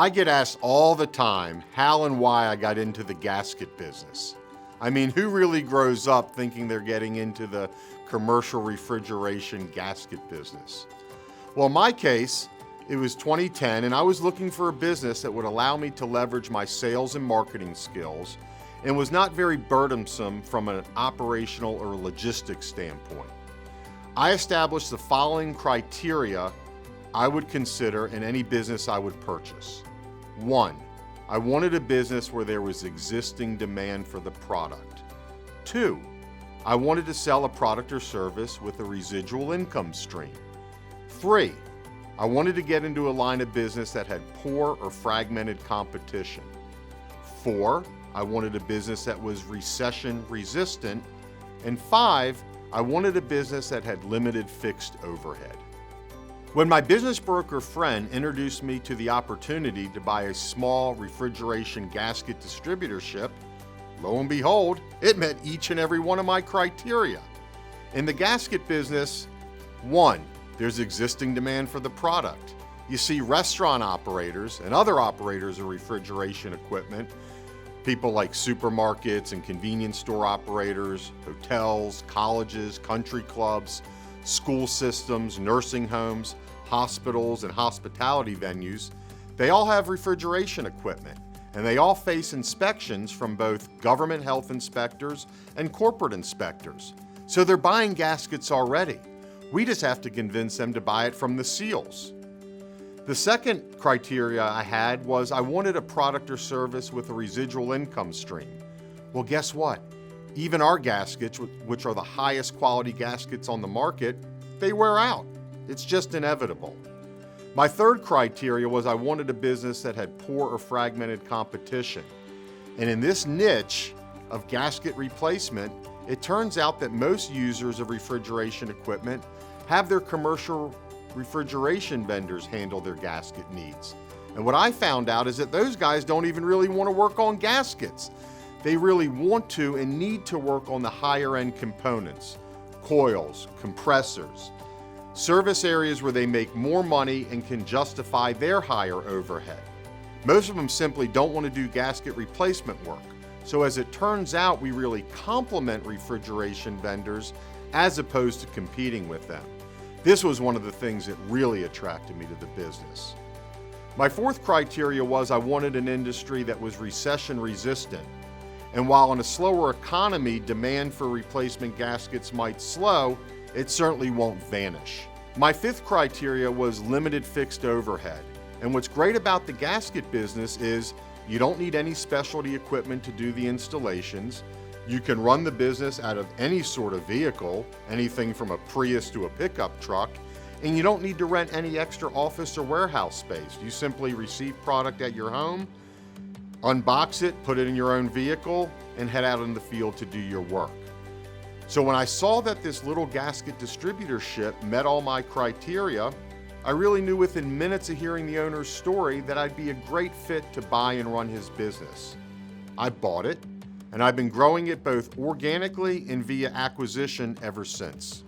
I get asked all the time how and why I got into the gasket business. I mean, who really grows up thinking they're getting into the commercial refrigeration gasket business? Well, in my case, it was 2010 and I was looking for a business that would allow me to leverage my sales and marketing skills and was not very burdensome from an operational or logistics standpoint. I established the following criteria I would consider in any business I would purchase. 1, I wanted a business where there was existing demand for the product. 2, I wanted to sell a product or service with a residual income stream. 3, I wanted to get into a line of business that had poor or fragmented competition. 4, I wanted a business that was recession resistant. And 5, I wanted a business that had limited fixed overhead. When my business broker friend introduced me to the opportunity to buy a small refrigeration gasket distributorship, lo and behold, it met each and every one of my criteria. In the gasket business, 1, there's existing demand for the product. You see restaurant operators and other operators of refrigeration equipment, people like supermarkets and convenience store operators, hotels, colleges, country clubs, school systems, nursing homes, hospitals, and hospitality venues, they all have refrigeration equipment, and they all face inspections from both government health inspectors and corporate inspectors. So they're buying gaskets already. We just have to convince them to buy it from the seals. The second criteria I had was I wanted a product or service with a residual income stream. Well, guess what? Even our gaskets, which are the highest quality gaskets on the market, they wear out. It's just inevitable. My third criteria was I wanted a business that had poor or fragmented competition. And in this niche of gasket replacement, it turns out that most users of refrigeration equipment have their commercial refrigeration vendors handle their gasket needs. And what I found out is that those guys don't even really want to work on gaskets. They really want to and need to work on the higher end components, coils, compressors, service areas where they make more money and can justify their higher overhead. Most of them simply don't want to do gasket replacement work. So as it turns out, we really complement refrigeration vendors as opposed to competing with them. This was one of the things that really attracted me to the business. My fourth criteria was I wanted an industry that was recession resistant. And while in a slower economy, demand for replacement gaskets might slow, it certainly won't vanish. My fifth criteria was limited fixed overhead. And what's great about the gasket business is you don't need any specialty equipment to do the installations. You can run the business out of any sort of vehicle, anything from a Prius to a pickup truck, and you don't need to rent any extra office or warehouse space. You simply receive product at your home, unbox it, put it in your own vehicle, and head out in the field to do your work. So when I saw that this little gasket distributorship met all my criteria, I really knew within minutes of hearing the owner's story that I'd be a great fit to buy and run his business. I bought it, and I've been growing it both organically and via acquisition ever since.